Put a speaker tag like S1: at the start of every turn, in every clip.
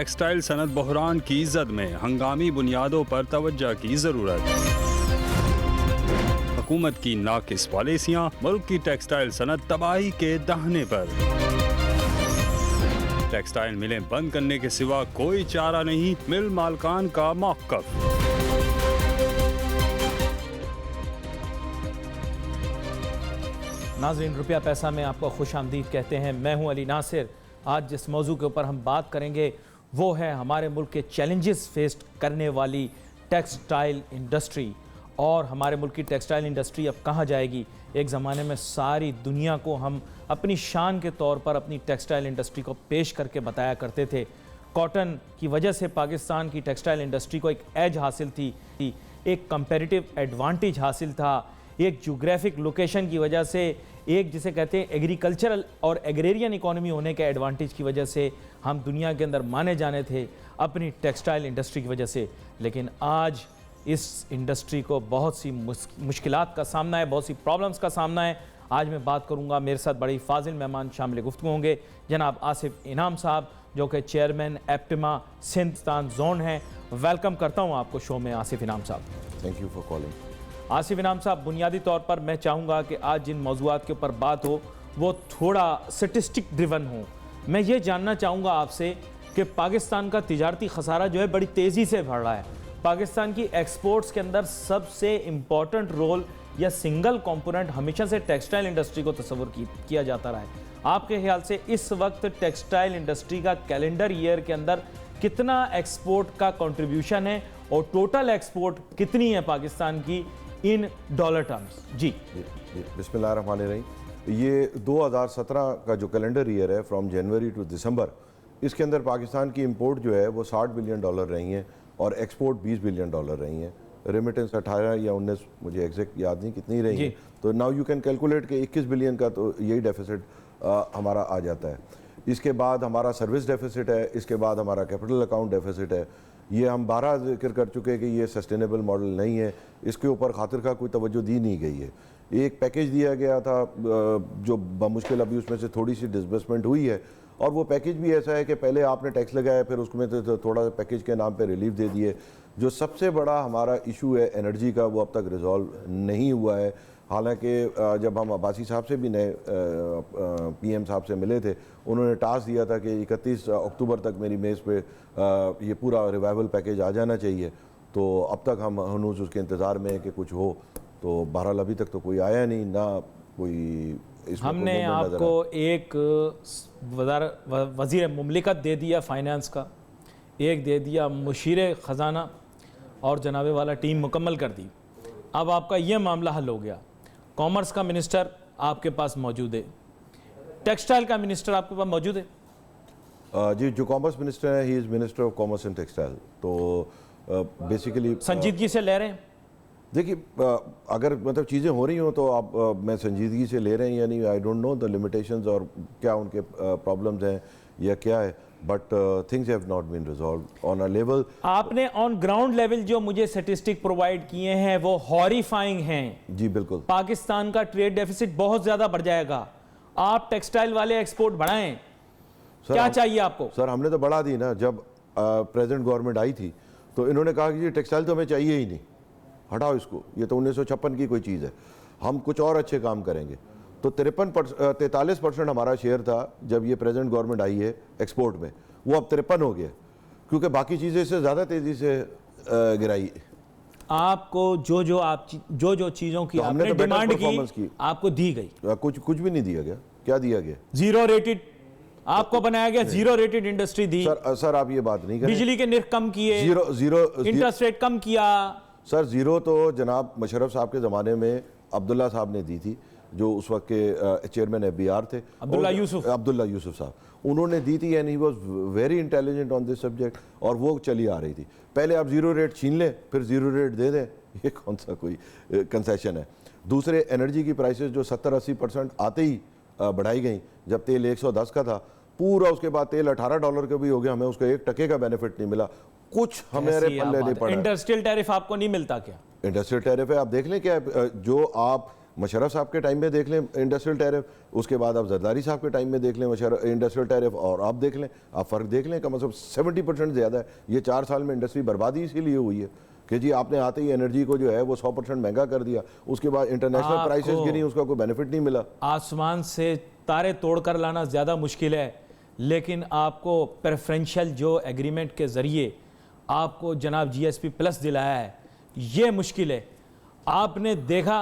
S1: Textile Sanat बहरान की जद में, हंगामी बुनियादों पर तवज्जो की जरूरत। हुकूमत की नाकिस पॉलिसियां, मुल्क की टेक्सटाइल सनत तबाही के दाहने पर। टेक्सटाइल मिलें बंद करने के सिवा कोई चारा नहीं, मिल मालकान का मौक़िफ़।
S2: नाज़रीन, रुपया पैसा में आपको खुश आमदीद कहते हैं। मैं हूं अली नासिर। आज जिस मौजू के ऊपर हम बात करेंगे वो है हमारे मुल्क के चैलेंजेस फेस करने वाली टेक्सटाइल इंडस्ट्री, और हमारे मुल्क की टेक्सटाइल इंडस्ट्री अब कहाँ जाएगी। एक ज़माने में सारी दुनिया को हम अपनी शान के तौर पर अपनी टेक्सटाइल इंडस्ट्री को पेश करके बताया करते थे। कॉटन की वजह से पाकिस्तान की टेक्सटाइल इंडस्ट्री को एक एज हासिल थी, एक कंपेरेटिव एडवांटेज हासिल था, एक ज्योग्राफिक लोकेशन की वजह से, एक जिसे कहते हैं एग्रीकल्चरल और एग्रेरियन इकोनॉमी होने के एडवांटेज की वजह से हम दुनिया के अंदर माने जाने थे अपनी टेक्सटाइल इंडस्ट्री की वजह से। लेकिन आज इस इंडस्ट्री को बहुत सी मुश्किलात का सामना है, बहुत सी प्रॉब्लम्स का सामना है। आज मैं बात करूंगा, मेरे साथ बड़ी फाजिल मेहमान शामिल गुफ्तगू होंगे। जनाब आसिफ इनाम साहब, जो कि चेयरमैन एप्टिमा सिंधस्तान जोन हैं। वेलकम करता हूं आपको शो में आसिफ इनाम साहब।
S3: Thank you for calling.
S2: Asif इनाम साहब, बुनियादी तौर पर मैं चाहूँगा कि आज जिन मौज़ूआत के ऊपर बात हो वो थोड़ा स्टेटिस्टिक ड्रिवन हो। मैं ये जानना चाहूँगा आपसे कि पाकिस्तान का तिजारती खसारा जो है बड़ी तेज़ी से बढ़ रहा है। पाकिस्तान की एक्सपोर्ट्स के अंदर सबसे इम्पॉर्टेंट रोल या सिंगल कंपोनेंट हमेशा से टेक्सटाइल इंडस्ट्री को तस्वुर किया जाता रहा है। आपके ख्याल से इस वक्त टेक्सटाइल इंडस्ट्री का कैलेंडर ईयर के अंदर कितना एक्सपोर्ट का कंट्रीब्यूशन है और टोटल एक्सपोर्ट कितनी है पाकिस्तान की इन डॉलर टर्म्स? जी
S3: बिस्मिल्लाहिर्रहमानिर्रहीम। ये 2017 का जो कैलेंडर ईयर है, फ्रॉम जनवरी टू दिसंबर, इसके अंदर पाकिस्तान की इंपोर्ट जो है वो $60 बिलियन रही हैं और एक्सपोर्ट $20 बिलियन रही हैं। रेमिटेंस 18 या 19, मुझे एग्जैक्ट याद नहीं कितनी रही है। तो नाउ यू कैन कैलकुलेट कि 21 बिलियन का तो यही डेफिसिट हमारा आ जाता है। इसके बाद हमारा सर्विस डेफिसिट है, इसके बाद हमारा कैपिटल अकाउंट डेफिसिट है। ये हम 12 जिक्र कर चुके हैं कि ये सस्टेनेबल मॉडल नहीं है, इसके ऊपर खातिर का कोई तवज्जो दी नहीं गई है। एक पैकेज दिया गया था जो बमुश्किल अभी उसमें से थोड़ी सी डिसबर्समेंट हुई है, और वो पैकेज भी ऐसा है कि पहले आपने टैक्स लगाया, फिर उसमें तो थोड़ा पैकेज के नाम पे रिलीफ दे दिए। जो सबसे बड़ा हमारा इशू है एनर्जी का, वो अब तक रिजॉल्व नहीं हुआ है। हालांकि जब हम अब्बासी साहब से भी नए पीएम साहब से मिले थे, उन्होंने टास्क दिया था कि 31 अक्टूबर तक मेरी मेज़ पे ये पूरा रिवाइवल पैकेज आ जाना चाहिए। तो अब तक हम हनूज उसके इंतज़ार में है कि कुछ हो। तो बहरहाल अभी तक तो कोई आया नहीं, ना कोई।
S2: हमने आपको एक वज़ीर मुमलिकत दे दिया फाइनेंस का, एक दे दिया मुशीर ख़जाना, और जनाबे वाला टीम मुकम्मल कर दी। अब आपका ये मामला हल हो गया। कॉमर्स का मिनिस्टर आपके पास मौजूद है, टेक्सटाइल का मिनिस्टर आपके पास मौजूद है।
S3: जी, जो कॉमर्स मिनिस्टर है, he is minister of commerce and textile. तो बेसिकली
S2: संजीदगी से ले रहे हैं।
S3: देखिए, अगर मतलब चीज़ें हो रही हों तो आप मैं संजीदगी से ले रहे हैं या नहीं, I don't know the limitations और क्या उनके प्रॉब्लम्स हैं या क्या है, but things have not been resolved on a level.
S2: आपने ऑन ग्राउंड लेवल जो मुझे स्टैटिस्टिक प्रोवाइड किए हैं वो हॉरिफाइंग हैं।
S3: जी बिल्कुल।
S2: पाकिस्तान का ट्रेड डेफिसिट बहुत ज़्यादा बढ़ जाएगा। आप टेक्सटाइल वाले एक्सपोर्ट बढ़ाएं, क्या चाहिए आपको?
S3: सर, हमने तो बढ़ा दी ना। जब प्रेजेंट गवर्नमेंट आई थी तो इन्होंने कहा कि ये टेक्सटाइल तो हमें चाहिए ही नहीं, हटाओ इसको, ये तो 1956 की कोई चीज़ है, हम कुछ और अच्छे काम करेंगे। तो 43% हमारा शेयर था जब ये प्रेजेंट गवर्नमेंट आई है एक्सपोर्ट में, वो अब 53 हो गया, क्योंकि बाकी चीज़ें इससे ज़्यादा तेज़ी से गिराई।
S2: आपको जो जो चीज़ों की
S3: तो
S2: आपने
S3: तो
S2: डिमांड की आपको दी गई?
S3: कुछ भी नहीं दिया गया। क्या दिया गया?
S2: जीरो रेटेड आपको बनाया गया, जीरो रेटेड इंडस्ट्री दी।
S3: सर आप ये बात नहीं करें।
S2: बिजली के निर्ख कम किए,
S3: जीरो
S2: इंटरेस्ट रेट कम किया।
S3: सर, जीरो तो जनाब मुशर्रफ साहब के ज़माने में अब्दुल्ला साहब ने दी थी, जो उस वक्त के चेयरमैन FBR थे, अब्दुल्ला यूसुफ साहब। उन्होंने दी थी and he was very intelligent on this subject, और वो चली आ रही थी। पहले आप जीरो रेट छीन लें, फिर जीरो रेट दे दें, ये कौन सा कोई कंसेशन है? दूसरे, एनर्जी की प्राइसेस जो 70-80% आते ही बढ़ाई गई। जब तेल 110 का था, पूरा उसके बाद तेल $18 का भी हो गया, हमें उसका 1% का बेनिफिट नहीं मिला, कुछ हमारे पल्ले नहीं पड़ा।
S2: इंडस्ट्रियल टैरिफ आपको नहीं मिलता क्या?
S3: इंडस्ट्रियल टैरिफ है, आप देख लें क्या जो आप मुशर्रफ साहब के टाइम में देख लें इंडस्ट्रियल टैरिफ, उसके बाद आप जरदारी साहब के टाइम में देख लें इंडस्ट्रियल टैरिफ, और आप देख लें, आप फ़र्क देख लें, कम से कम 70% ज़्यादा है। ये 4 साल में इंडस्ट्री बर्बादी इसीलिए हुई है कि जी आपने आते ही एनर्जी को जो है वो 100% महंगा कर दिया, उसके बाद इंटरनेशनल प्राइसेस गिरी, उसका कोई बेनिफिट नहीं मिला।
S2: आसमान से तारे तोड़कर लाना ज़्यादा मुश्किल है, लेकिन आपको प्रेफरेंशियल जो एग्रीमेंट के ज़रिए आपको जनाब GSP प्लस दिलाया है, ये मुश्किल है। आपने देखा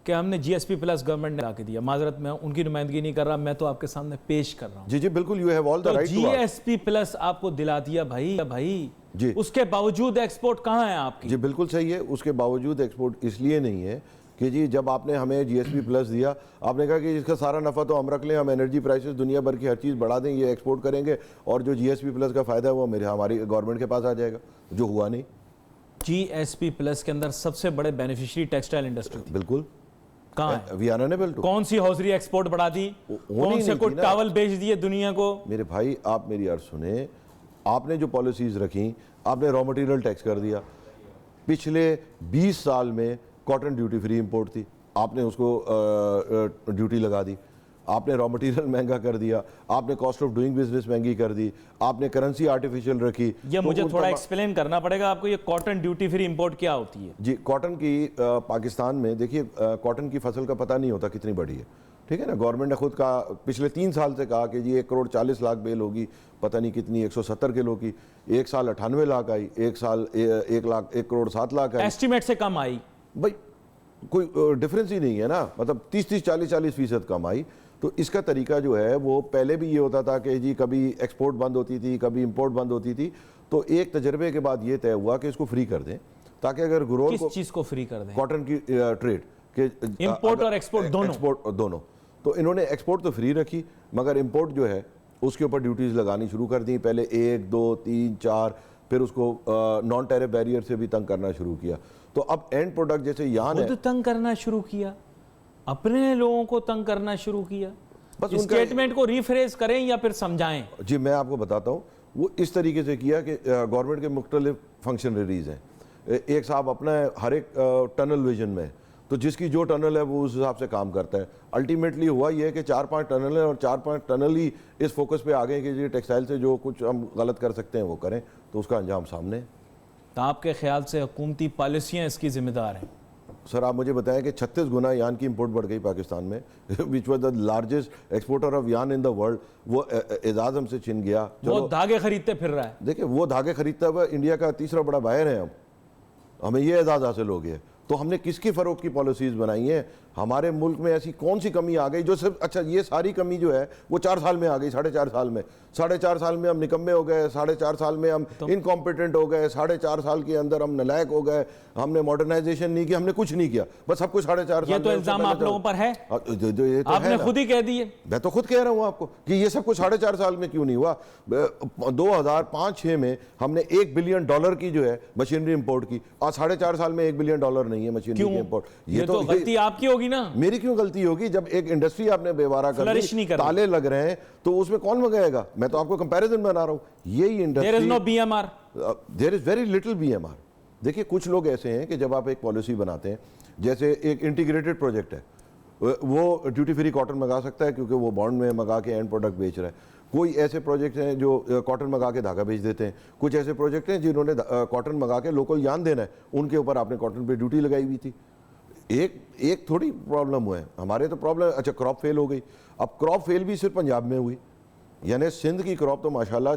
S2: कि हमने GSP प्लस गवर्नमेंट ने ला के दिया, माजरत मैं उनकी नुमाइंदगी नहीं कर रहा, मैं तो आपके सामने पेश कर रहा हूँ।
S3: जी जी बिल्कुल, यू हैव ऑल द
S2: तो
S3: राइट टू
S2: GSP प्लस आपको दिला दिया भाई
S3: जी,
S2: उसके बावजूद एक्सपोर्ट कहाँ है आपकी?
S3: जी बिल्कुल सही है, उसके बावजूद एक्सपोर्ट इसलिए नहीं है कि जी जब आपने हमें GSP प्लस दिया, आपने कहा कि इसका सारा नफ़ा तो हम रख लें, हम एनर्जी प्राइसेस दुनिया भर की हर चीज़ बढ़ा दें, ये एक्सपोर्ट करेंगे और जो GSP प्लस का फ़ायदा है वो हमारी गवर्नमेंट के पास आ जाएगा, जो हुआ नहीं।
S2: GSP प्लस के अंदर सबसे बड़े बेनिफिशियरी टेक्सटाइल इंडस्ट्री थी,
S3: बिल्कुल
S2: कहाँ है?
S3: We are unable to.
S2: कौन सी हौजरी एक्सपोर्ट बढ़ा दी? कौन से को टावल बेच दिए दुनिया को?
S3: मेरे भाई आप मेरी अर्ज सुने, आपने जो पॉलिसीज रखी, आपने रॉ मटेरियल टैक्स कर दिया। पिछले 20 साल में कॉटन ड्यूटी फ्री इंपोर्ट थी, आपने उसको ड्यूटी लगा दी, आपने रॉ मटेरियल महंगा कर दिया, आपने कॉस्ट ऑफ डूइंग बिजनेस महंगी कर दी, आपने करेंसी आर्टिफिशियल रखी।
S2: ये मुझे थोड़ा एक्सप्लेन करना पड़ेगा आपको, ये कॉटन ड्यूटी फ्री इंपोर्ट क्या होती है?
S3: जी, कॉटन की पाकिस्तान में देखिए, कॉटन की फसल का पता नहीं होता कितनी बड़ी है, ठीक है ना। गवर्नमेंट ने खुद कहा पिछले 3 साल से कहा कि जी 1 करोड़ 40 लाख बेल होगी, पता नहीं कितनी 170 किलो की, एक साल 98 लाख आई, एक साल 1 करोड़ 7 लाख आई,
S2: एस्टिमेट से कम आई।
S3: भाई कोई डिफरेंस ही नहीं है ना, मतलब 30-30 40-40% कम आई। तो इसका तरीका जो है वो पहले भी ये होता था कि जी कभी एक्सपोर्ट बंद होती थी, कभी इंपोर्ट बंद होती थी, तो एक तजर्बे के बाद ये तय हुआ कि इसको फ्री कर दें, ताकि अगर ग्रोअर
S2: किस चीज को फ्री कर दें?
S3: कॉटन की ट्रेड के
S2: इंपोर्ट और एक्सपोर्ट दोनों,
S3: एक्सपोर्ट दोनों। तो इन्होंने एक्सपोर्ट तो फ्री रखी, मगर इंपोर्ट जो है उसके ऊपर ड्यूटीज लगानी शुरू कर दी, पहले 1, 2, 3, 4, फिर उसको नॉन टैरिफ बैरियर से भी तंग करना शुरू किया। तो अब एंड प्रोडक्ट जैसे यान है,
S2: खुद तंग करना शुरू किया, अपने लोगों को तंग करना शुरू किया।
S3: बस
S2: स्टेटमेंट को रिफ्रेश करें या फिर समझाएं?
S3: जी मैं आपको बताता हूँ, वो इस तरीके से किया कि गवर्नमेंट के मुख्तलिफ फंक्शनरीज हैं, एक साहब अपना है, हर एक टनल विजन में, तो जिसकी जो टनल है वो उस हिसाब से काम करता है। अल्टीमेटली हुआ ये है कि 4-5 टनल है और 4-5 टनल ही इस फोकस पे आ गए कि जी टेक्सटाइल से जो कुछ हम गलत कर सकते हैं वो करें, तो उसका अंजाम सामने है।
S2: तो आपके ख्याल से हुकूमती पॉलिसियाँ इसकी जिम्मेदार हैं?
S3: सर आप मुझे बताएं कि 36 गुना यान की इंपोर्ट बढ़ गई पाकिस्तान में, which was the largest exporter of यान इन द वर्ल्ड, वो एजाज हमसे छिन गया।
S2: वो धागे खरीदते फिर रहा है।
S3: देखिए वो धागे खरीदता हुआ इंडिया का तीसरा बड़ा बायर है, हमें ये एजाज हासिल हो गया। तो हमने किसकी फ़रोख्त की पॉलिसीज़ बनाई हैं? हमारे मुल्क में ऐसी कौन सी कमी आ गई जो सिर्फ, अच्छा ये सारी कमी जो है वो 4 साल में आ गई, 4.5 साल में। 4.5 साल में हम निकम्मे हो गए, 4.5 साल में हम इनकॉम्पिटेंट हो गए, 4.5 साल के अंदर हम नलायक हो गए, हमने मॉडर्नाइजेशन नहीं किया, हमने कुछ नहीं किया, बस सब कुछ 4.5 साल।
S2: ये तो इल्जाम आप लोगों पर है,
S3: ये तो
S2: आपने खुद ही कह दिए।
S3: मैं तो खुद कह रहा हूँ आपको कि ये सब कुछ 4.5 साल में क्यों नहीं हुआ। 2005-06 में हमने $1 बिलियन की जो है मशीनरी इंपोर्ट की, आज 4.5 साल में $1 बिलियन नहीं है मशीनरी की इंपोर्ट।
S2: ये तो गलती आपकी होगी ना।
S3: मेरी क्यों गलती होगी? जब एक इंडस्ट्री आपने बेवारा कर दी, ताले लग रहे हैं, तो उसमें कौन मंगाएगा? मैं तो आपको कंपैरिजन बना रहा हूँ। यही industry,
S2: there is no BMR,
S3: there is very little BMR। देखिए कुछ लोग ऐसे हैं कि जब आप एक पॉलिसी बनाते हैं, जैसे एक इंटीग्रेटेड प्रोजेक्ट है, वो ड्यूटी फ्री कॉटन मंगा सकता है क्योंकि वो बॉन्ड में मंगा के एंड प्रोडक्ट बेच रहा है। कोई ऐसे प्रोजेक्ट हैं जो कॉटन मंगा के धागा बेच देते हैं, कुछ ऐसे प्रोजेक्ट हैं जिन्होंने कॉटन मंगा के लोकल यान देना है, उनके ऊपर आपने कॉटन पे ड्यूटी लगाई हुई थी। एक थोड़ी प्रॉब्लम हुआ है हमारे, तो प्रॉब्लम, अच्छा क्रॉप फेल हो गई। अब क्रॉप फेल भी सिर्फ पंजाब में हुई, यानी सिंध की क्रॉप तो माशाल्लाह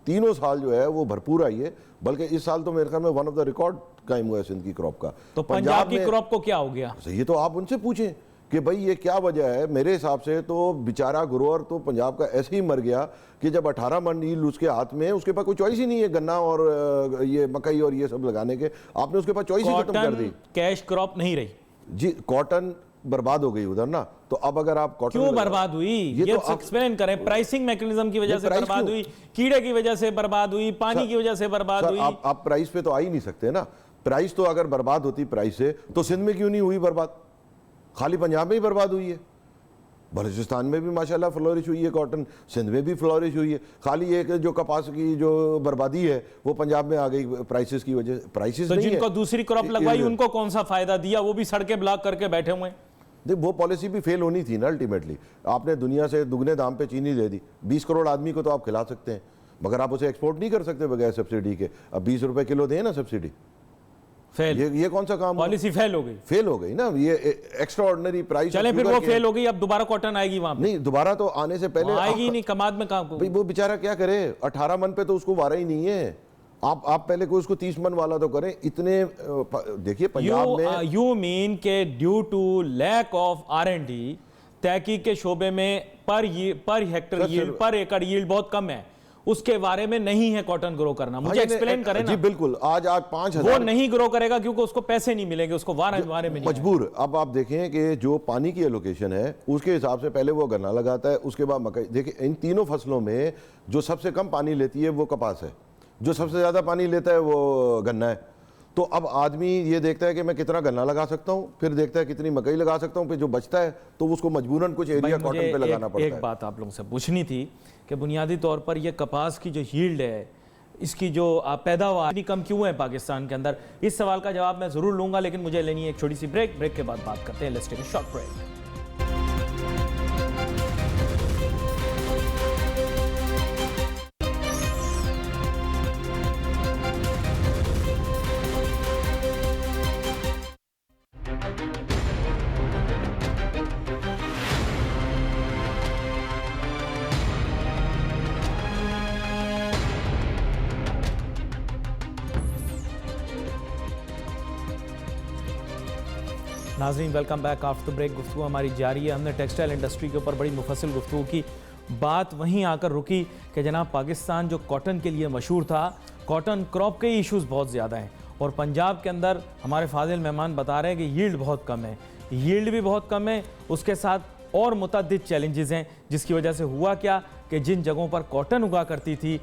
S3: तीनों साल जो है वो भरपूर आई है, बल्कि इस साल तो मेरे ख्याल में वन ऑफ द रिकॉर्ड कायम हुआ है सिंध की क्रॉप का।
S2: तो पंजाब की क्रॉप को क्या हो गया?
S3: ये तो आप उनसे पूछें कि भाई ये क्या वजह है। मेरे हिसाब से तो बेचारा ग्रोअर तो पंजाब का ऐसे ही मर गया कि जब 18 मन ईल उसके हाथ में, उसके पास कोई चॉइस ही नहीं है गन्ना और ये मकई और ये सब लगाने के, आपने उसके पास चॉइस ही खत्म कर दी।
S2: कैश क्रॉप नहीं रही
S3: जी, कॉटन बर्बाद हो गई उधर ना। तो अब अगर आप कॉटन,
S2: क्यों बर्बाद हुई ये तो एक्सप्लेन करें। प्राइसिंग मैकेनिज्म की वजह से बर्बाद हुई, कीड़े की वजह से बर्बाद हुई, पानी की वजह से बर्बाद हुई।
S3: आप प्राइस पे तो आ ही नहीं सकते ना। प्राइस तो अगर बर्बाद होती प्राइस से, तो सिंध में क्यों नहीं हुई बर्बाद? खाली पंजाब में ही बर्बाद हुई है। बलूचिस्तान में भी माशाल्लाह फ्लोरिश हुई है कॉटन, सिंध में भी फ्लोरिश हुई है। खाली एक जो कपास की जो बर्बादी है वो पंजाब में आ गई प्राइसेस की वजह। प्राइसेस
S2: तो
S3: नहीं
S2: जिनको
S3: है,
S2: दूसरी क्रॉप लगवाई उनको कौन सा फायदा दिया? वो भी सड़कें ब्लॉक करके बैठे हुए हैं।
S3: देख वो पॉलिसी भी फेल होनी थी ना अल्टीमेटली। आपने दुनिया से दुगने दाम पे चीनी दे दी, 20 करोड़ आदमी को तो आप खिला सकते हैं, मगर आप उसे एक्सपोर्ट नहीं कर सकते बगैर सब्सिडी के। अब 20 रुपए किलो दें ना सब्सिडी,
S2: फेल।
S3: ये कौन सा काम?
S2: पॉलिसी फेल हो गई,
S3: फेल हो गई ना। ये एक्स्ट्रा ऑर्डिनरी प्राइस।
S2: चले फिर वो फेल हो गई, अब दोबारा कॉटन आएगी वहां पे?
S3: नहीं, दोबारा तो आने से पहले
S2: आएगी नहीं, कमाद में काम।
S3: भाई वो बेचारा क्या करे, 18 मन पे तो उसको वारा ही नहीं है। आप पहले कोई उसको 30 मन वाला तो करें। इतने देखिए पंजाब में
S2: यू मीन के due to lack of R&D तहकीक के शोबे में पर हेक्टर यील्ड, पर एकड़ यील्ड बहुत कम है, उसके बारे में नहीं है कॉटन ग्रो करना। मुझे एक्सप्लेन करें ना।
S3: जी बिल्कुल। आज 5,000
S2: वो नहीं ग्रो करेगा क्योंकि उसको पैसे नहीं मिलेंगे, उसको बारे में
S3: मजबूर। अब आप देखें कि जो पानी की एलोकेशन है उसके हिसाब से पहले वो गन्ना लगाता है, उसके बाद मकई। देखिए इन तीनों फसलों में जो सबसे कम पानी लेती है वो कपास है, जो सबसे ज्यादा पानी लेता है वो गन्ना है। तो अब आदमी ये देखता है कि मैं कितना गन्ना लगा सकता हूँ, फिर देखता है कितनी मकई लगा सकता हूँ, फिर जो बचता है तो उसको मजबूरन कुछ एरिया कॉटन पे लगाना पड़ता है।
S2: एक बात आप लोगों से पूछनी थी कि बुनियादी तौर पर ये कपास की जो यील्ड है, इसकी जो पैदावार इतनी कम क्यों है पाकिस्तान के अंदर? इस सवाल का जवाब मैं जरूर लूंगा, लेकिन मुझे लेनी है एक छोटी सी ब्रेक। ब्रेक के बाद बात करते हैं। Let's take a short break. नाज़रीन welcome back after the break. गुफ्तगू हमारी जारी है। हमने टेक्सटाइल इंडस्ट्री के ऊपर बड़ी मुफस्सिल गुफ्तगू की। बात वहीं आकर रुकी कि जनाब पाकिस्तान जो कॉटन के लिए मशहूर था, कॉटन क्रॉप के इश्यूज़ बहुत ज़्यादा हैं और पंजाब के अंदर हमारे फाजिल मेहमान बता रहे हैं कि यील्ड बहुत कम है, यील्ड भी बहुत कम है, उसके साथ और मुतअद्दिद चैलेंजेस हैं, जिसकी वजह से हुआ क्या कि जिन जगहों पर कॉटन उगा करती थी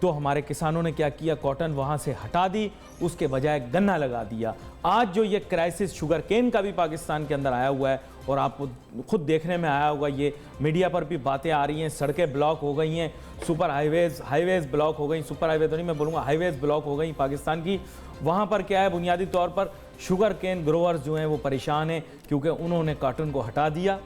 S2: तो हमारे किसानों ने क्या किया, कॉटन वहाँ से हटा दी, उसके बजाय गन्ना लगा दिया। आज जो ये क्राइसिस शुगर केन का भी पाकिस्तान के अंदर आया हुआ है और आपको खुद देखने में आया होगा, ये मीडिया पर भी बातें आ रही हैं, सड़कें ब्लॉक हो गई हैं, सुपर हाईवेज़ ब्लॉक हो गई, सुपर हाईवे तो नहीं मैं बोलूँगा, हाईवेज़ ब्लॉक हो गई पाकिस्तान की। वहाँ पर क्या है, बुनियादी तौर पर शुगर केन ग्रोवर्स जो हैं वो परेशान हैं क्योंकि उन्होंने कॉटन को हटा दिया,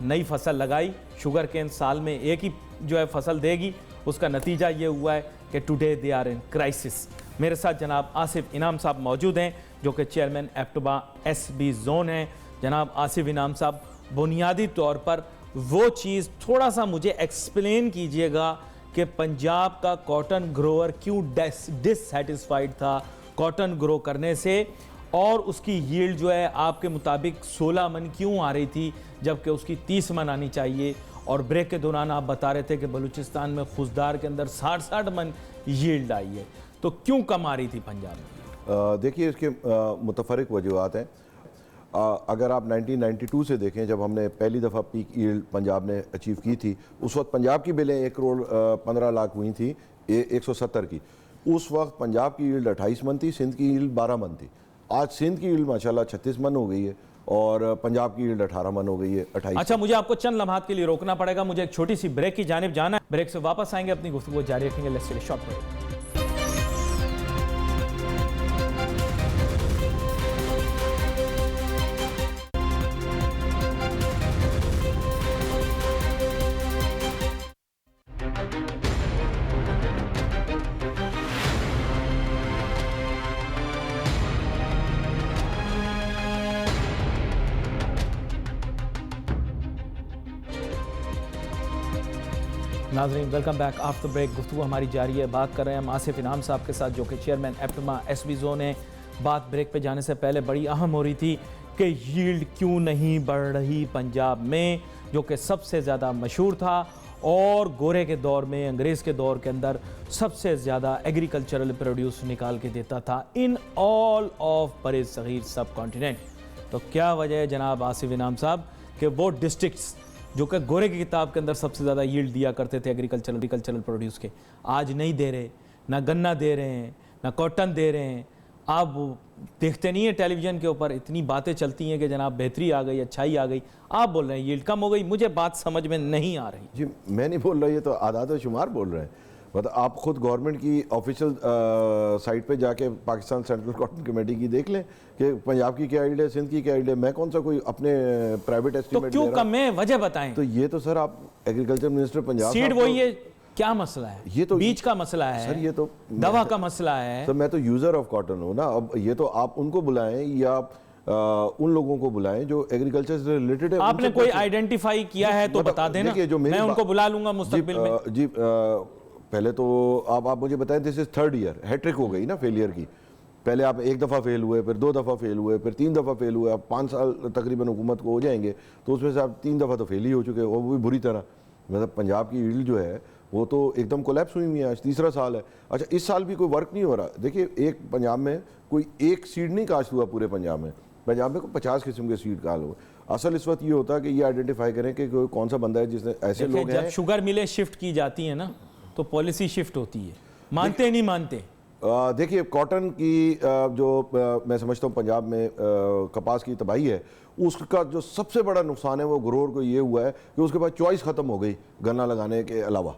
S2: नई फसल लगाई। शुगर केन साल में एक ही जो है फसल देगी, उसका नतीजा ये हुआ है कि today they are in crisis. मेरे साथ जनाब आसिफ इनाम साहब मौजूद हैं जो कि चेयरमैन एप्टबा SB जोन हैं। जनाब आसिफ इनाम साहब, बुनियादी तौर पर वो चीज़ थोड़ा सा मुझे एक्सप्लेन कीजिएगा कि पंजाब का कॉटन ग्रोअर क्यों डिससेटिस्फाइड था कॉटन ग्रो करने से, और उसकी यील्ड जो है आपके मुताबिक 16 मन क्यों आ रही थी जबकि उसकी 30 मन आनी चाहिए। और ब्रेक के दौरान आप बता रहे थे कि बलूचिस्तान में खुशदार के अंदर 60 मन यील्ड आई है, तो क्यों कम आ रही थी पंजाब में?
S3: देखिए इसके मुतफरिक वजूहात हैं। अगर आप 1992 से देखें, जब हमने पहली दफ़ा पीक यील्ड पंजाब ने अचीव की थी, उस वक्त पंजाब की बिलें 1 करोड़ 15 लाख हुई थी 170 की। उस वक्त पंजाब की यील्ड 28 मन थी, सिंध की यील्ड 12 मन थी। आज सिंध की यील्ड माशाल्लाह 36 मन हो गई है और पंजाब की यील्ड 18 मन हो गई है, 28।
S2: अच्छा, मुझे आपको चंद लम्हात के लिए रोकना पड़ेगा, मुझे एक छोटी सी ब्रेक की जानिब जाना है। ब्रेक से वापस आएंगे, अपनी गुफ्तगू जारी रखेंगे। Let's take a short break. नाज़रीन वेलकम बैक आफ्टर ब्रेक। गुफ्तगू हमारी जारी है। बात कर रहे हैं हम आसिफ इनाम साहब के साथ जो कि चेयरमैन एप्टमा SB जोन है। बात ब्रेक पे जाने से पहले बड़ी अहम हो रही थी कि यील्ड क्यों नहीं बढ़ रही पंजाब में, जो कि सबसे ज़्यादा मशहूर था और गोरे के दौर में, अंग्रेज़ के दौर के अंदर सबसे ज़्यादा एग्रीकल्चरल प्रोड्यूस निकाल के देता था इन ऑल ऑफ बड़े सगीर सब कॉन्टिनेंट। तो क्या वजह है जनाब आसिफ इनाम साहब कि वो डिस्ट्रिक्ट्स जो कि गोरे की किताब के अंदर सबसे ज़्यादा यील्ड दिया करते थे एग्रीकल्चरल प्रोड्यूस के, आज नहीं दे रहे, ना गन्ना दे रहे हैं, ना कॉटन दे रहे हैं। आप देखते नहीं है टेलीविज़न के ऊपर इतनी बातें चलती हैं कि जनाब बेहतरी आ गई, अच्छाई आ गई, आप बोल रहे हैं यील्ड कम हो गई। मुझे बात समझ में नहीं आ रही।
S3: जी मैं नहीं बोल रहा, ये तो आदाद व शुमार बोल रहे हैं। मतलब आप खुद गवर्नमेंट की ऑफिशियल साइट पे जाके पाकिस्तान सेंट्रल कॉटन कमेटी की देख लें कि पंजाब की क्या यील्ड है, सिंध की क्या यील्ड है। मैं कौन सा कोई अपने प्राइवेट
S2: तो
S3: एस्टीमेट
S2: क्यों कम है, वजह बताएं।
S3: तो ये तो सर आप एग्रीकल्चर मिनिस्टर पंजाब
S2: सीड वही है, क्या मसला है?
S3: ये तो
S2: बीज का मसला है
S3: सर, ये तो
S2: दवा का मसला है।
S3: सर मैं तो यूजर ऑफ कॉटन हूँ ना। अब ये तो आप उनको बुलाएं या आप उन लोगों को बुलाएं जो एग्रीकल्चर से रिलेटेड है।
S2: आपने कोई आइडेंटिफाई किया है तो बता देना, मैं उनको बुला लूंगा मुस्तकबिल में।
S3: जी पहले तो आप मुझे बताएं, this is third year, hat trick हो गई ना फेलियर की। पहले आप एक दफ़ा फेल हुए, फिर 2 दफ़ा फेल हुए, फिर 3 दफ़ा फेल हुए। आप 5 साल तकरीबन हुकूमत को हो जाएंगे तो उसमें से आप 3 दफ़ा तो फेल ही हो चुके हैं, वो भी बुरी तरह। मतलब पंजाब की यील्ड जो है वो तो एकदम कोलैप्स हुई हुई है, आज तीसरा साल है। अच्छा, इस साल भी कोई वर्क नहीं हो रहा। देखिए, एक पंजाब में कोई एक सीड नहीं काश्त हुआ पूरे पंजाब में। पंजाब में 50 किस्म के सीड काल हुए। असल इस वक्त ये होता है कि ये आइडेंटिफाई करें कि कौन सा बंदा है जिसने ऐसे लोग हैं।
S2: जब शुगर मिले शिफ्ट की जाती है ना तो पॉलिसी शिफ्ट होती है, मानते नहीं मानते।
S3: देखिए, कॉटन की जो मैं समझता हूँ पंजाब में कपास की तबाही है, उसका जो सबसे बड़ा नुकसान है वो ग्रोअर को ये हुआ है कि उसके पास चॉइस ख़त्म हो गई गन्ना लगाने के अलावा।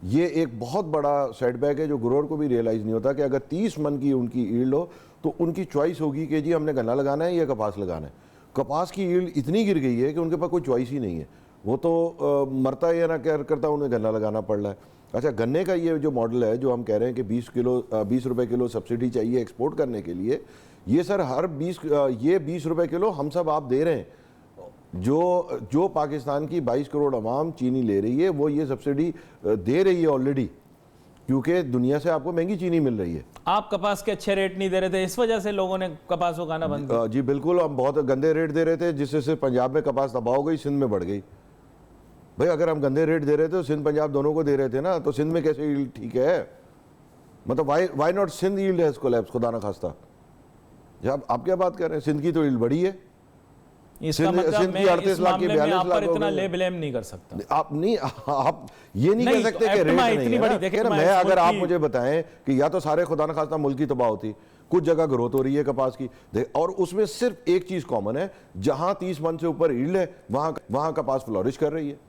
S3: ये एक बहुत बड़ा सेटबैक है जो ग्रोअर को भी रियलाइज़ नहीं होता कि अगर 30 मन की उनकी ईल्ड हो तो उनकी चॉइस होगी कि जी हमने गन्ना लगाना है या कपास लगाना है। कपास की ईल्ड इतनी गिर गई है कि उनके पास कोई चॉइस ही नहीं है। वो तो मरता या ना क्या करता, उन्हें गन्ना लगाना पड़ रहा है। अच्छा, गन्ने का ये जो मॉडल है जो हम कह रहे हैं कि 20 रुपए किलो सब्सिडी चाहिए एक्सपोर्ट करने के लिए, ये सर हर 20 रुपए किलो हम सब आप दे रहे हैं। जो पाकिस्तान की 22 करोड़ अवाम चीनी ले रही है वो ये सब्सिडी दे रही है ऑलरेडी, क्योंकि दुनिया से आपको महंगी चीनी मिल रही है।
S2: आप कपास के अच्छे रेट नहीं दे रहे थे, इस वजह से लोगों ने कपास उगाना बंद किया।
S3: जी बिल्कुल, हम बहुत गंदे रेट दे रहे थे जिससे से पंजाब में कपास तबाह हो गई, सिंध में बढ़ गई। भाई अगर हम गंदे रेट दे रहे थे तो सिंध पंजाब दोनों को दे रहे थे ना, तो सिंध में कैसे यील्ड ठीक है? मतलब वाई नॉट सिंध यील्ड है कोलैप्स, खुदा ना खास्ता। जब आप क्या बात कर रहे हैं, सिंध की तो यील्ड बढ़ी है।
S2: इसका मतलब मैं इस मामले में आप पर इतना ले ब्लेम नहीं कर सकता।
S3: आप ये नहीं कह सकते कि रेट नहीं है। देखिए ना, मैं अगर आप मुझे बताएं कि या तो सारे खुदा न खास्ता मुल्क की तबाह होती, कुछ जगह ग्रोथ हो रही है कपास की, और उसमें सिर्फ एक चीज कॉमन है, जहां 30 मन से ऊपर यील्ड है वहां कपास फ्लोरिश कर रही है।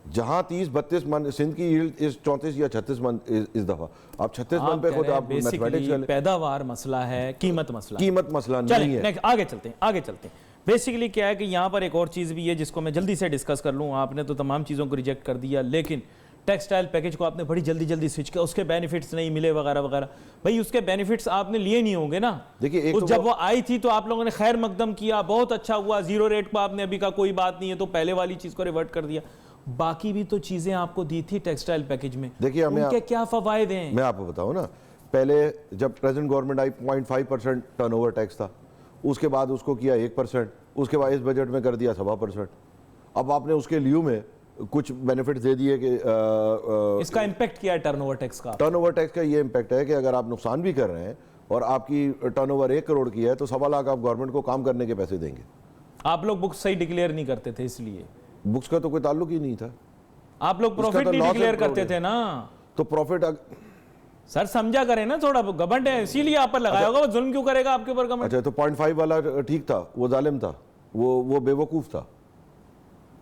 S3: जहां 30-32 मन सिंध की यील्ड इस 34 या 36 मन इस दफा, आप 36 मन पे खुद आप मैथमेटिक्स कर लें।
S2: पैदावार मसला है, कीमत मसला
S3: नहीं है।
S2: आगे चलते हैं। बेसिकली क्या है कि यहाँ पर एक और चीज़ भी है जिसको मैं जल्दी से डिस्कस कर लूँ। आपने तो तमाम चीज़ों को रिजेक्ट कर दिया, लेकिन टेक्सटाइल पैकेज को आपने बड़ी जल्दी स्विच किया, उसके बेनिफिट्स नहीं मिले वगैरह वगैरह। भाई उसके बेनिफिट्स आपने लिए नहीं होंगे ना।
S3: देखिए,
S2: तो जब वो आई थी तो आप लोगों ने खैर मकदम किया, बहुत अच्छा हुआ, जीरो रेट पर आपने अभी का कोई बात नहीं है तो पहले वाली चीज़ को रिवर्ट कर दिया। बाकी भी तो चीज़ें आपको दी थी टेक्सटाइल पैकेज में,
S3: देखिए
S2: उनके क्या फवायद हैं?
S3: मैं आपको बताऊँ ना, पहले जब प्रेजेंट गवर्नमेंट आई 0.5% टर्नओवर टैक्स था, उसके बाद उसको किया 1%, उसके बाद इस बजट में कर दिया 7.25%। अब आपने उसके लियो में कुछ बेनिफिट दे दिए कि
S2: इसका इम्पैक्ट क्या है टर्नओवर टैक्स का?
S3: टर्नओवर टैक्स का ये इम्पैक्ट है कि अगर आप नुकसान भी कर रहे हैं और आपकी टर्नओवर 1 करोड़ की है तो 1.25 लाख आप गवर्नमेंट को काम करने के पैसे देंगे।
S2: आप लोग बुक्स सही डिक्लेयर नहीं करते थे, इसलिए
S3: बुक्स का तो कोई ताल्लुक ही नहीं था।
S2: आप लोग प्रॉफिट नहीं डिक्लेयर करते थे ना, तो
S3: प्रॉफिट
S2: सर समझा करें ना, थोड़ा गवर्नमेंट है इसीलिए आप पर लगाया होगा। वो जुल्म क्यों करेगा आपके ऊपर गवर्नमेंट?
S3: अच्छा, तो 0.5 वाला ठीक था, वो जालिम था, वो बेवकूफ था।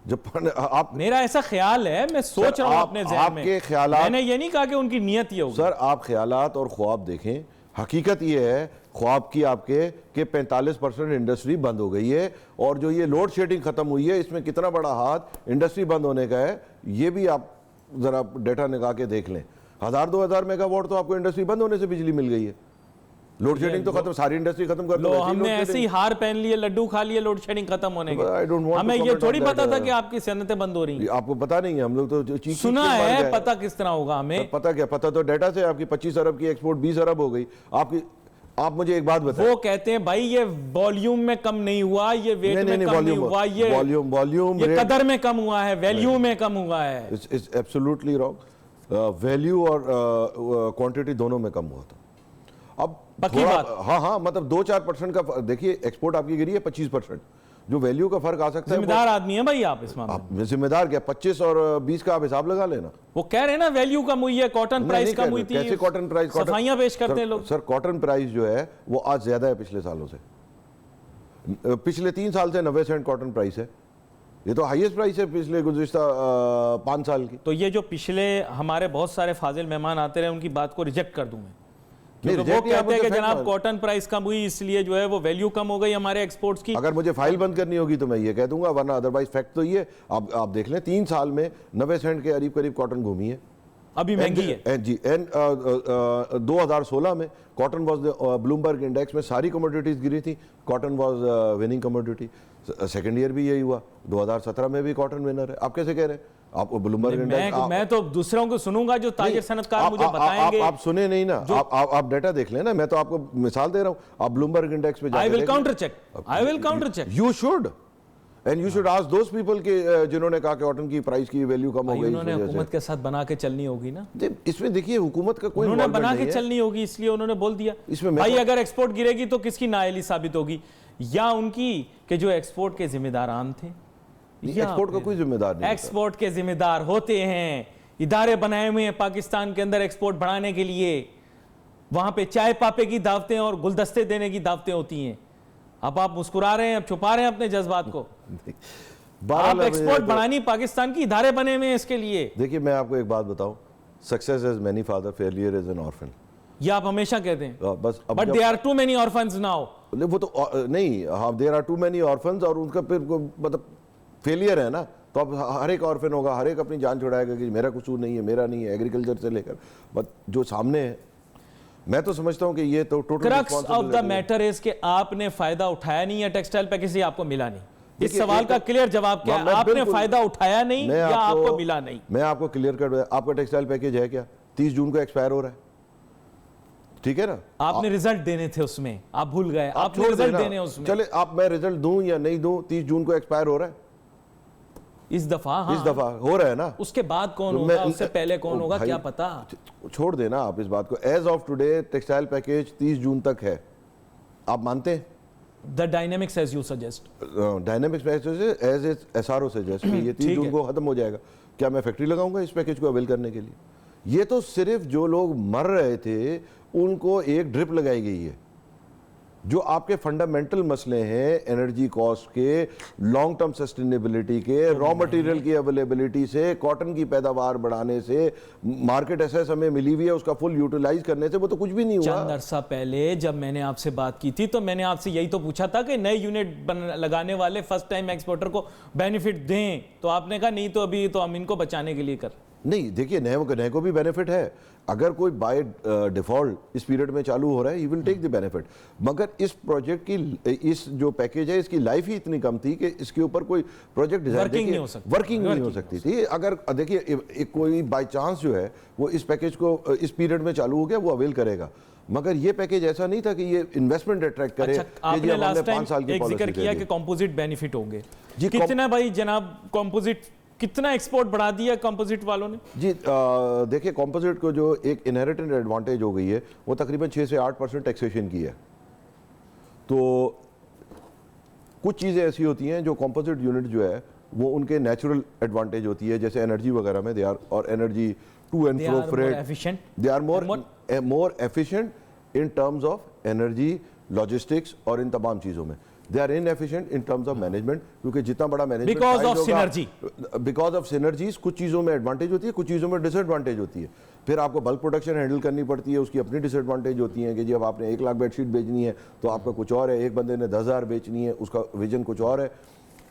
S3: जब आप,
S2: मेरा ऐसा ख्याल है, मैं सोच रहा हूं अपने ज़हन में,
S3: आपके ख्यालात,
S2: मैंने ये नहीं कहा कि उनकी नियत ये होगी।
S3: सर आप ख्यालात और ख्वाब देखें, हकीकत ये है ख्वाब की आपके कि 45% इंडस्ट्री बंद हो गई है, और जो ये लोड शेडिंग खत्म हुई है इसमें कितना बड़ा हाथ इंडस्ट्री बंद होने का है, ये भी आप जरा डेटा निकाल के देख लें। 1000-2000 मेगावाट तो आपको इंडस्ट्री बंद होने से बिजली मिल गई है। लोड शेडिंग तो खत्म, सारी इंडस्ट्री खत्म कर दो।
S2: हमने ऐसे ही हार पहन लिए, लड्डू खा लिए लोड शेडिंग खत्म होने के। हमें ये थोड़ी पता था कि आपकी सनतें बंद हो रही हैं।
S3: आपको पता नहीं है, हम लोग तो
S2: सुना है, पता किस तरह होगा हमें?
S3: पता क्या, पता तो डेटा से। आपकी 25 अरब की एक्सपोर्ट 20 अरब हो गई आपकी। आप मुझे एक बात बताएं,
S2: वो कहते हैं भाई ये वॉल्यूम में कम नहीं हुआ, ये वेट में कम नहीं हुआ, ये
S3: वॉल्यूम
S2: ये कदर में कम हुआ है, वैल्यू में कम हुआ है।
S3: It's absolutely wrong. वैल्यू और क्वांटिटी दोनों में कम हुआ था। अब हाँ, मतलब 2-4% का देखिए, एक्सपोर्ट आपकी गिरी है 25%, जो वैल्यू का फर्क आ सकता है।
S2: जिम्मेदार आदमी है भाई आप इस मामले में।
S3: जिम्मेदार क्या, 25 और 20 का आप हिसाब लगा लेना।
S2: वो कह रहे हैं ना वैल्यू कम हुई है, कॉटन प्राइस कम हुई थी।
S3: कैसे कॉटन प्राइस?
S2: सफाइयां पेश करते हैं लोग।
S3: सर कॉटन प्राइस जो है वो आज ज्यादा है पिछले सालों से। पिछले 3 साल से 90 सेंट कॉटन प्राइस है। ये तो हाईएस्ट प्राइस है पिछले गुज़िश्ता 5 साल की।
S2: तो ये जो पिछले हमारे बहुत सारे फाजिल मेहमान आते रहे उनकी बात को रिजेक्ट कर दूं मैं,
S3: नहीं,
S2: क्योंकि वो
S3: reject नहीं,
S2: कहते हैं
S3: आप
S2: कि
S3: मुझे
S2: जनाब
S3: fact
S2: कॉटन प्राइस कम हुई इसलिए जो है वो वैल्यू कम हो गई हमारे एक्सपोर्ट्स की।
S3: अगर मुझे फाइल बंद करनी होगी तो मैं ये कह दूंगा, वरना अदरवाइज फैक्ट तो ये आप देख लें 3 साल में 90 सेंट के करीब करीब कॉटन घूमी है,
S2: अभी महंगी है
S3: जी। 2016 में कॉटन वॉज ब्लूमबर्ग इंडेक्स में सारी कमोडिटीज गिरी थी, cotton was winning commodity. Second year भी यही हुआ, 2017 में भी कॉटन विनर है। आप कैसे कह रहे हैं? आप ब्लूमबर्ग इंडेक्स,
S2: मैं तो दूसरों को सुनूंगा जो ताजिर सनतकार मुझे बताएंगे।
S3: आप सुने नहीं ना, आप डेटा देख लेना, मैं तो आपको मिसाल दे रहा हूं। आप ब्लूमबर्ग इंडेक्स पे
S2: I will counter check
S3: you should, and you should ask those people के जिन्होंने कहा कि कॉटन की प्राइस की वैल्यू कम हो गई।
S2: उन्होंने हुकूमत के साथ बना के चलनी होगी ना,
S3: इसमें देखिए हुकूमत का कोई
S2: उन्होंने बना के चलनी होगी, इसलिए उन्होंने बोल दिया।
S3: इसमें
S2: भाई अगर एक्सपोर्ट गिरेगी तो किसकी नाअहली साबित होगी? या उनकी कि जो एक्सपोर्ट के जिम्मेदारान थे,
S3: एक्सपोर्ट का कोई जिम्मेदार नहीं।
S2: एक्सपोर्ट के जिम्मेदार होते हैं, इदारे बनाए हुए हैं पाकिस्तान के अंदर एक्सपोर्ट बढ़ाने के लिए, वहां पे चाय पापे की दावतें और गुलदस्ते देने की दावतें होती हैं। अब आप मुस्कुरा रहे हैं, अब छुपा रहे हैं अपने जज्बात को। आप एक्सपोर्ट बढ़ानी, पाकिस्तान की इदारे बने हुए हैं इसके लिए।
S3: देखिए मैं आपको एक बात बताऊं, success is many father, failure is an orphan.
S2: ये आप हमेशा कहते हैं,
S3: बस
S2: but there are too many orphans now.
S3: वो तो नहीं, हाँ there are too many orphans, और उनका फिर मतलब फेलियर है ना, तो अब हर एक ऑर्फन होगा, हर एक अपनी जान छुड़ाएगा कि मेरा कसूर नहीं है, मेरा नहीं है, एग्रीकल्चर से लेकर बट जो सामने है। मैं तो समझता हूं कि ये तो total
S2: crux of the matter is कि आपने फायदा उठाया नहीं है टेक्सटाइल पैकेज से, आपको मिला नहीं। इस सवाल का क्लियर जवाब क्या है? आपने फायदा उठाया नहीं या आपको मिला नहीं?
S3: मैं आपको क्लियर कर, आपका टेक्सटाइल पैकेज है क्या? 30 जून को एक्सपायर हो रहा है, ठीक है ना?
S2: आपने रिजल्ट देने थे उसमें, आप भूल गए। आपने रिजल्ट देने उसमें,
S3: चले आप मैं रिजल्ट दूं या नहीं दूं, 30 जून को एक्सपायर हो रहा है
S2: इस दफा। हाँ,
S3: इस दफा हो रहा है ना।
S2: उसके बाद कौन होगा, उससे पहले कौन होगा, क्या पता।
S3: छोड़ देना आप इस बात को। As of today textile package 30 June तक है, आप मानते हैं?
S2: The dynamics as you suggest,
S3: dynamics as SRO suggest कि ये 30 जून को खत्म हो जाएगा। क्या मैं फैक्ट्री लगाऊंगा इस पैकेज को अवेल करने के लिए? ये तो सिर्फ जो लोग मर रहे थे उनको एक ड्रिप लगाई गई है। जो आपके फंडामेंटल मसले हैं एनर्जी कॉस्ट के, लॉन्ग टर्म सस्टेनेबिलिटी के, रॉ मटेरियल की अवेलेबिलिटी से, कॉटन की पैदावार बढ़ाने से, मार्केट एसेस हमें मिली हुई है उसका फुल यूटिलाइज करने से, वो तो कुछ भी नहीं हुआ।
S2: चंद अरसा पहले जब मैंने आपसे बात की थी तो मैंने आपसे यही तो पूछा था कि नए यूनिट लगाने वाले फर्स्ट टाइम एक्सपोर्टर को बेनिफिट दें, तो आपने कहा नहीं, तो अभी तो हम इनको बचाने के लिए कर।
S3: नहीं, देखिए नए को भी बेनिफिट है। अगर कोई बाय डिफॉल्ट इस पीरियड में चालू हो रहा है, he will take the benefit. मगर इस प्रोजेक्ट की, इस जो पैकेज है इसकी लाइफ ही इतनी कम थी कि इसके ऊपर कोई प्रोजेक्ट
S2: वर्किंग नहीं
S3: हो सकती थी। अगर देखिए कोई बाय चांस जो है वो इस पैकेज को इस पीरियड में चालू हो गया, वो अवेल करेगा। मगर ये पैकेज ऐसा नहीं था कि ये इन्वेस्टमेंट अट्रैक्ट करे।
S2: आपने लास्ट टाइम एक जिक्र किया कि कंपोजिट बेनिफिट होंगे, कितना भाई जनाब कंपोजिट, कितना एक्सपोर्ट बढ़ा दिया कंपोजिट वालों ने?
S3: जी देखिए कंपोजिट को जो एक इनहेरिटेड एडवांटेज हो गई है वो तकरीबन 6 से 8% टैक्सेशन की है। तो कुछ चीज़ें ऐसी होती हैं जो कंपोजिट यूनिट जो है वो उनके नेचुरल एडवांटेज होती है, जैसे एनर्जी वगैरह में दे आर, और energy to and fro freight, they are more efficient in terms of energy, logistics और इन तमाम चीज़ों में। They are inefficient in terms of management, क्योंकि जितना बड़ा मैनेजमेंट बिकॉज ऑफ सिनर्जीज, कुछ चीज़ों में एडवांटेज होती है, कुछ चीज़ों में डिसएडवांटेज होती है। फिर आपको बल्क प्रोडक्शन हैंडल करनी पड़ती है, उसकी अपनी डिसएडवांटेज होती है कि जब आपने 1 लाख बेडशीट बेचनी है तो आपका कुछ और है, एक बंदे ने 10,000 बेचनी है, उसका विजन कुछ और है।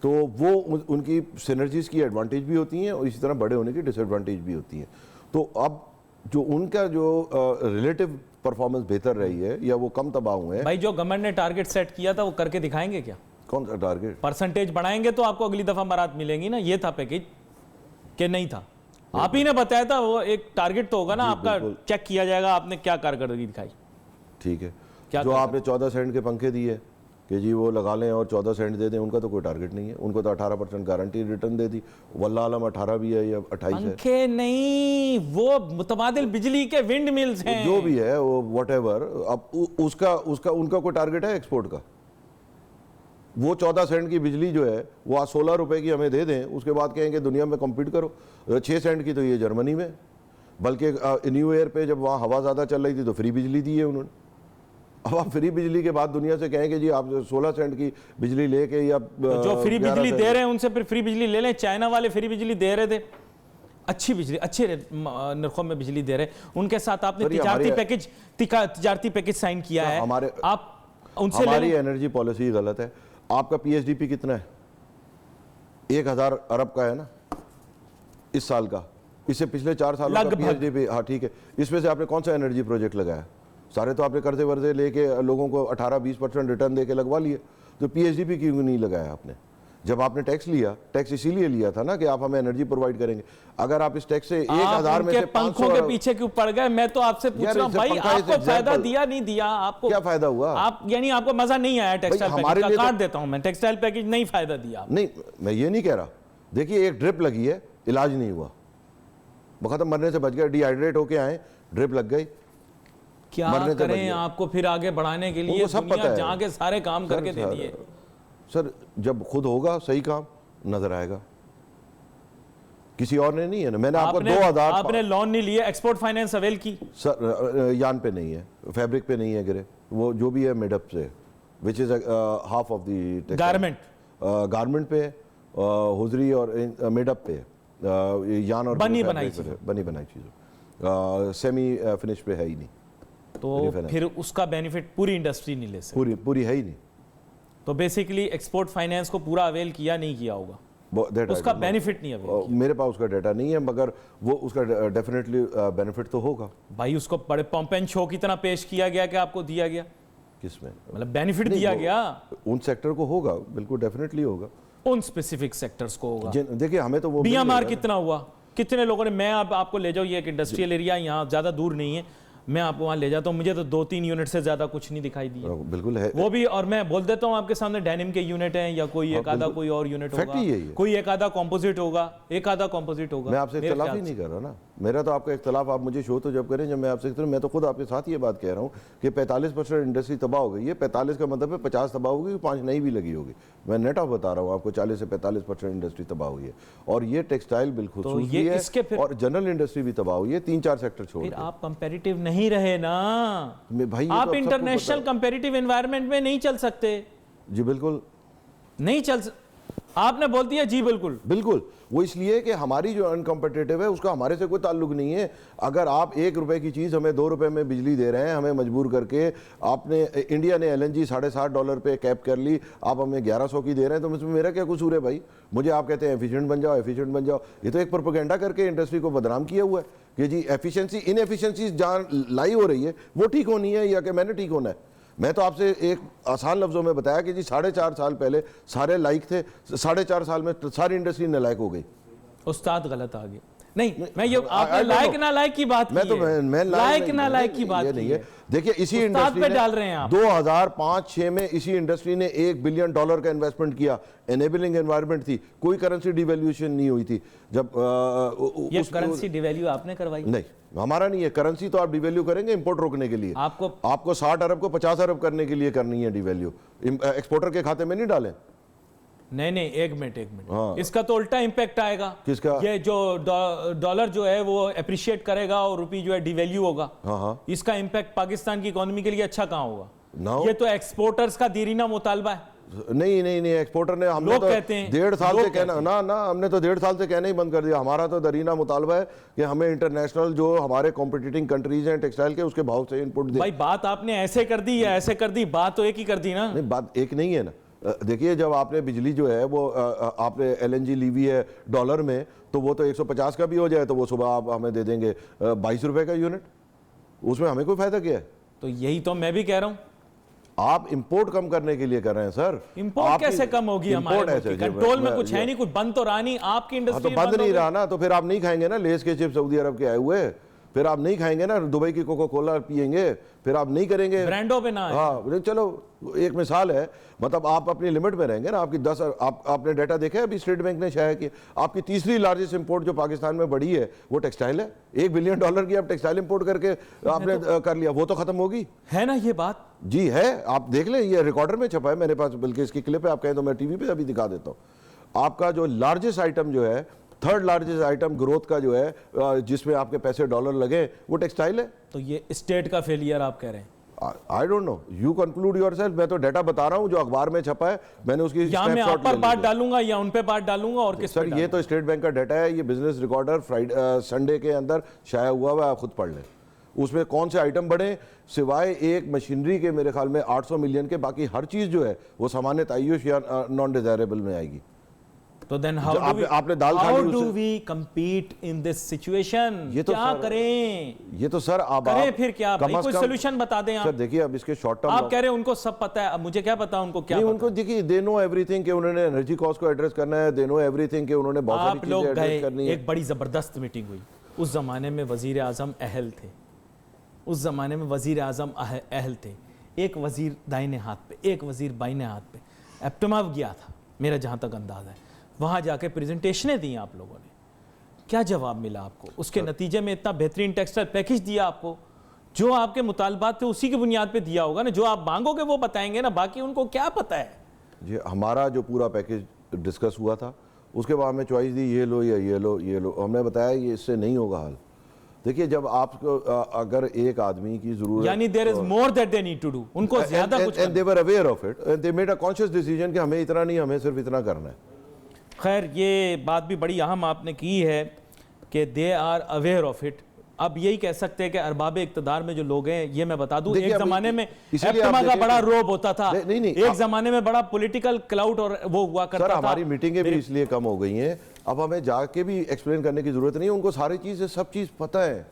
S3: तो वो उनकी सिनर्जीज की एडवांटेज भी होती हैं और इसी तरह बड़े होने की डिसएडवांटेज भी होती हैं। तो अब जो उनका जो रिलेटिव परफॉर्मेंस बेहतर रही है या वो कम तबाह हुए हैं।
S2: भाई जो गवर्नमेंट ने टारगेट सेट किया था वो करके दिखाएंगे क्या?
S3: कौन सा टारगेट?
S2: परसेंटेज बढ़ाएंगे तो आपको अगली दफा बारात मिलेंगी ना। ये था पैकेज कि नहीं था? आप ही ने बताया था, वो एक टारगेट तो होगा ना आपका, चेक किया जाएगा आपने क्या कारकर्दगी दिखाई।
S3: ठीक है, जो आपने 14 सेंट के पंखे दिए कि जी वो लगा लें और 14 सेंट दे दें, उनका तो कोई टारगेट नहीं है। उनको तो 18% गारंटी रिटर्न दे दी, वल्लाह आलम 18 भी है या 28 है।
S2: पंखे नहीं, वो मुतबादिल बिजली के विंड मिल्स हैं,
S3: जो भी है वो व्हाटएवर। अब उसका उनका कोई टारगेट है एक्सपोर्ट का? वो 14 सेंट की बिजली जो है वो आज 16 रुपए की हमें दे दें, उसके बाद कहेंगे दुनिया में कम्पीट करो। 6 सेंट की तो ये जर्मनी में, बल्कि न्यू ईयर पे जब वहाँ हवा ज़्यादा चल रही थी तो फ्री बिजली दी है उन्होंने। अब आप फ्री बिजली के बाद दुनिया से कहें कि जी आप 16 सेंट की बिजली लेके या
S2: तो जो फ्री बिजली दे रहे हैं उनसे फिर फ्री बिजली ले लें। चाइना वाले फ्री बिजली दे रहे थे, अच्छी बिजली, अच्छे नरखों में बिजली दे रहे हैं। उनके साथ आपने तिजारती पैकेज साइन किया है,
S3: हमारे
S2: आप उनसे
S3: हमारी एनर्जी पॉलिसी गलत है। आपका पीएचडीपी कितना है? 1000 अरब का है ना इस साल का। इससे पिछले 4 सालों का पीएचडीपी, हाँ ठीक है, इसमें से आपने कौन सा एनर्जी प्रोजेक्ट लगाया? सारे तो आपने कर्जे वर्जे लेके लोगों को 18-20% रिटर्न देके लगवा लिए। तो पीएचडीपी क्यों नहीं लगाया आपने? जब आपने टैक्स लिया, टैक्स इसीलिए लिया था ना कि आप हमें एनर्जी प्रोवाइड करेंगे। अगर आप इस टैक्स से 1000 में से 500
S2: पंखों के पीछे क्यों पड़ गए? मैं तो आपसे पूछ रहा हूं भाई, आपको फायदा दिया नहीं दिया? आपको
S3: क्या फायदा हुआ?
S2: आप यानी आपको मजा नहीं आया टेक्सटाइल पैकेज का? काट देता हूं मैं, टेक्सटाइल पैकेज नहीं फायदा दिया।
S3: नहीं, मैं ये नहीं कह रहा। देखिए, एक ड्रिप लगी है, इलाज नहीं हुआ, खत्म, मरने से बच गए, डिहाइड्रेट होके आए, ड्रिप लग गई,
S2: क्या करें? आपको फिर आगे बढ़ाने के लिए दुनिया जहां के सारे काम करके दे दिए।
S3: सर, जब खुद होगा सही काम नजर आएगा, किसी और ने नहीं है ना। मैंने आपको 2000
S2: आपने लोन नहीं लिया, एक्सपोर्ट फाइनेंस अवेल की?
S3: सर, यान पे नहीं है, फैब्रिक पे नहीं है गिरे, वो जो भी है मेडअप से, which is half of the garment पे, हुजरी और मेडअप पे, यान और
S2: बनी बनाई
S3: चीज़, सेमी फिनिश पे है ही नहीं।
S2: तो फिर उसका बेनिफिट पूरी इंडस्ट्री नहीं ले सकती,
S3: पूरी है ही नहीं।
S2: तो बेसिकली एक्सपोर्ट फाइनेंस को पूरा अवेल किया नहीं किया होगा, उसका बेनिफिट नहीं अवेल किया।
S3: मेरे पास उसका डाटा नहीं है, मगर वो उसका डेफिनेटली बेनिफिट तो होगा।
S2: भाई उसको बड़े पंप एंड शो की तरह पेश किया गया कि आपको दिया गया,
S3: किसमें
S2: मतलब बेनिफिट दिया गया?
S3: उन सेक्टर को होगा, बिल्कुल डेफिनेटली होगा,
S2: उन स्पेसिफिक सेक्टर्स को होगा।
S3: देखिए, हमें तो वो
S2: बीएमआर कितना हुआ, कितने लोगों ने, मैं आपको ले जाऊँ, ये एक इंडस्ट्रियल एरिया यहाँ ज़्यादा दूर नहीं है, मैं आपको वहां ले जाता हूं, मुझे तो 2-3 यूनिट से ज्यादा कुछ नहीं दिखाई दिया।
S3: बिल्कुल है
S2: वो भी, और मैं बोल देता हूं आपके सामने, डेनिम के यूनिट हैं या कोई एक आधा कोई और यूनिट होगा, कोई एक आधा कॉम्पोजिट होगा, एक आधा कॉम्पोजिट होगा।
S3: मैं आपसे इख्तिलाफ ही नहीं कर रहा ना, मेरा तो आपका इख्तिलाफ आप मुझे शो तो जब करें जब मैं आपसे, मैं तो खुद आपके साथ ये बात कह रहा हूँ कि 45% इंडस्ट्री तबाह हो गई है। 45 का मतलब है 50 तबाह होगी, 5 नई भी लगी होगी। मैं नेट ऑफ बता रहा हूँ आपको, 40 से 45% इंडस्ट्री तबाह हुई है, और ये टेक्सटाइल बिल्कुल है, और जनरल इंडस्ट्री भी तबाह हुई है, 3-4 सेक्टर छोड़।
S2: फिर आप कंपेरेटिव नहीं रहे ना
S3: भाई,
S2: आप इंटरनेशनल कंपेरेटिव एनवायरनमेंट में नहीं चल सकते।
S3: जी बिल्कुल
S2: नहीं चल आपने बोल दिया जी बिल्कुल।
S3: वो इसलिए कि हमारी जो अनकम्पिटिटिव है उसका हमारे से कोई ताल्लुक नहीं है। अगर आप 1 रुपए की चीज़ हमें 2 रुपए में बिजली दे रहे हैं, हमें मजबूर करके, आपने इंडिया ने LNG $60 पे कैप कर ली, आप हमें 1100 की दे रहे हैं, तो इसमें मेरा क्या कसूर है भाई? मुझे आप कहते हैं एफिशिएंट बन जाओ। ये तो एक प्रोपेगेंडा करके इंडस्ट्री को बदनाम किया हुआ है कि जी एफिशिएंसी, इनएफिशिएंसी जहाँ लाई हो रही है वो ठीक होनी है या कि मैंने ठीक होना है। मैं तो आपसे एक आसान लफ्जों में बताया कि जी 4.5 साल पहले सारे लायक थे, 4.5 साल में सारी इंडस्ट्री नालायक हो गई।
S2: उस्ताद गलत आ गए। नहीं, मैं ये आपने लायक ना लायक की बात की है,
S3: मैं
S2: लायक ना लायक की बात नहीं है।
S3: देखिए, इसी इंडस्ट्री
S2: पे डाल रहे हैं आप।
S3: 2005-6 में इसी इंडस्ट्री ने $1 बिलियन का इन्वेस्टमेंट किया। एनेबलिंग एनवायरनमेंट थी, कोई करेंसी डिवैल्यूएशन नहीं हुई थी। जब
S2: ये करेंसी डिवैल्यू आपने करवाई?
S3: नहीं, हमारा नहीं है। करेंसी तो आप डिवैल्यू करेंगे इंपोर्ट रोकने के लिए, आपको 60 अरब को 50 अरब करने के लिए करनी है डिवैल्यू, एक्सपोर्टर के खाते में नहीं डालें।
S2: नहीं, एक मिनट हाँ। इसका तो उल्टा इंपैक्ट आएगा।
S3: किसका?
S2: ये जो डॉलर जो है वो एप्रिशिएट करेगा और रुपी जो है डिवैल्यू होगा।
S3: हाँ।
S2: इसका इंपैक्ट पाकिस्तान की इकोनॉमी के लिए अच्छा कहाँ होगा?
S3: ये
S2: तो एक्सपोर्टर्स का देरीना मुतालबा है।
S3: नहीं, एक्सपोर्टर ने, हमने तो 1.5 साल से कहना ना, हमने तो 1.5 साल से कहना ही बंद कर दिया। हमारा तो दरीना मुतालबा है कि हमें इंटरनेशनल जो हमारे कॉम्पिटिटिंग कंट्रीज हैं टेक्सटाइल के, उसके भाव से इनपुट दे।
S2: भाई बात आपने ऐसे कर दी या ऐसे कर दी, बात तो एक ही कर दी ना।
S3: नहीं, बात एक नहीं है ना। देखिए, जब आपने बिजली जो है वो आपने LNG ली हुई है डॉलर में, तो वो तो 150 का भी हो जाए तो वो सुबह आप हमें दे देंगे 22 रुपए का यूनिट। उसमें हमें कोई फायदा क्या है?
S2: तो यही तो मैं भी कह रहा हूं,
S3: आप इंपोर्ट कम करने के लिए कर रहे हैं सर।
S2: इंपोर्ट कैसे कम होगी? हमारे कंट्रोल में कुछ है नहीं, कुछ बंद तो रहा नहीं। आपकी इंडस्ट्री
S3: तो बंद नहीं रहा ना, तो फिर आप नहीं खाएंगे ना लेस के चिप्स सऊदी अरब के आए हुए, फिर आप नहीं खाएंगे ना दुबई की कोका कोला पियेंगे, फिर आप नहीं करेंगे
S2: ब्रांडों पे ना।
S3: हाँ, चलो एक मिसाल है, मतलब आप अपनी लिमिट में रहेंगे ना। आपकी 10 आपने डाटा देखा है अभी स्टेट बैंक ने शाया किया, आपकी तीसरी लार्जेस्ट इंपोर्ट जो पाकिस्तान में बढ़ी है वो टेक्सटाइल है। $1 बिलियन की आप टेक्सटाइल इंपोर्ट करके आपने कर लिया, वो तो खत्म होगी।
S2: है ना ये बात?
S3: जी है, आप देख लें, ये रिकॉर्डर में छपा है मेरे पास, बल्कि इसकी क्लिप है, आप कहें तो मैं टीवी पे अभी दिखा देता हूँ। आपका जो लार्जेस्ट आइटम जो है, 3rd लार्जेस्ट आइटम ग्रोथ का जो है, जिसमें आपके पैसे डॉलर लगे, वो टेक्सटाइल है।
S2: तो ये स्टेट का फेलियर आप कह रहे हैं?
S3: आई don't no, you conclude yourself. मैं तो डाटा बता रहा हूं जो अखबार में छपा है, मैंने उसकी
S2: या मैं आप पर बात डालूंगा या उन पे बात डालूंगा और किस
S3: सर ये तो स्टेट बैंक का डाटा है, ये बिजनेस रिकॉर्डर फ्राइडे संडे के अंदर शाया हुआ है, आप खुद पढ़ लें। उसमें कौन से आइटम बढ़े सिवाय एक मशीनरी के मेरे ख्याल में 800 मिलियन के, बाकी हर चीज जो है वो सामान्य तायुश या नॉन डिजायरेबल में आएगी।
S2: तो देन
S3: आपने दाल खा ली,
S2: how do we compete in this situation?
S3: ये तो
S2: क्या
S3: सर,
S2: करें?
S3: ये तो सर आप
S2: करें फिर क्या भाई, कोई सोल्यूशन बता दें आप।
S3: सर देखिए अब इसके शॉर्ट टर्म
S2: आप कह रहे हैं उनको सब पता है, अब मुझे क्या पता उनको क्या
S3: नहीं,
S2: पता
S3: उनको देखिए दे नो एवरीथिंग कि उन्होंने एनर्जी कॉस्ट को एड्रेस करना है, दे नो एवरीथिंग कि उन्होंने बहुत सारी
S2: आप लोग
S3: चीजें एड्रेस करनी
S2: गए,
S3: है।
S2: एक बड़ी जबरदस्त मीटिंग हुई। उस जमाने में वजीर आजम अहल थे, उस जमाने में वजीर आजम अहल थे, एक वजीर दाहिने हाथ पे, एक वजीर बाइने हाथ पे। एप्टोमाव गया था मेरा जहां तक अंदाजा है, वहां जाके प्रेजेंटेशनें दी आप लोगों ने, क्या जवाब मिला आपको? उसके नतीजे में इतना बेहतरीन टेक्सटाइल पैकेज दिया आपको, जो आपके मुतालबात थे उसी की बुनियाद पे दिया होगा ना, जो आप मांगोगे वो बताएंगे ना, बाकी उनको क्या पता है।
S3: जी हमारा जो पूरा पैकेज डिस्कस हुआ था, उसके बाद में चॉइस दी ये लो या ये लो ये लो, हमने बताया ये इससे नहीं होगा हल। देखिए जब आपको अगर एक आदमी की जरूरत,
S2: यानी there is more that they need to do, उनको ज्यादा कुछ
S3: and they were aware of it, they made a conscious decision कि हमें इतना नहीं, हमें सिर्फ इतना करना है।
S2: खैर ये बात भी बड़ी अहम आपने की है कि they are aware of it. अब यही कह सकते हैं कि अरबाब इक्तदार में जो लोग हैं, ये मैं बता दूं, एक जमाने में एप्टमा का बड़ा रोब होता था,
S3: नहीं,
S2: एक जमाने में बड़ा पॉलिटिकल क्लाउड और वो हुआ करता था।
S3: सर हमारी मीटिंगें भी इसलिए कम हो गई हैं, अब हमें जाके भी एक्सप्लेन करने की जरूरत नहीं है, उनको सारी चीजें सब चीज पता है।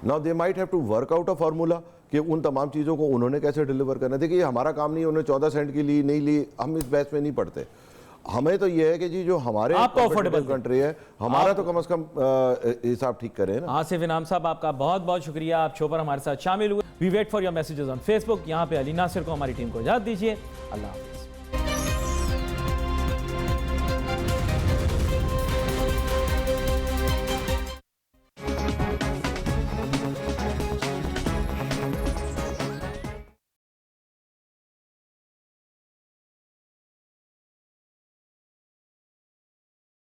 S3: Now they might have to work out a formula कि उन तमाम चीज़ों को उन्होंने कैसे डिलीवर करना है। देखिए हमारा काम नहीं है, उन्होंने 14 सेंट की ली नहीं ली, हम इस बैच में नहीं पढ़ते। हमें तो ये है कि जी जो हमारे
S2: अफोर्डेबल
S3: कंट्री है, हमारा तो कम से कम हिसाब ठीक करें ना।
S2: आसिफ इनाम साहब आपका बहुत बहुत शुक्रिया, आप शो पर हमारे साथ शामिल हुए। We wait for your messages on Facebook. यहाँ पे अली नासिर को, हमारी टीम को इजाजत दीजिए। अल्लाह हाफ़िज़।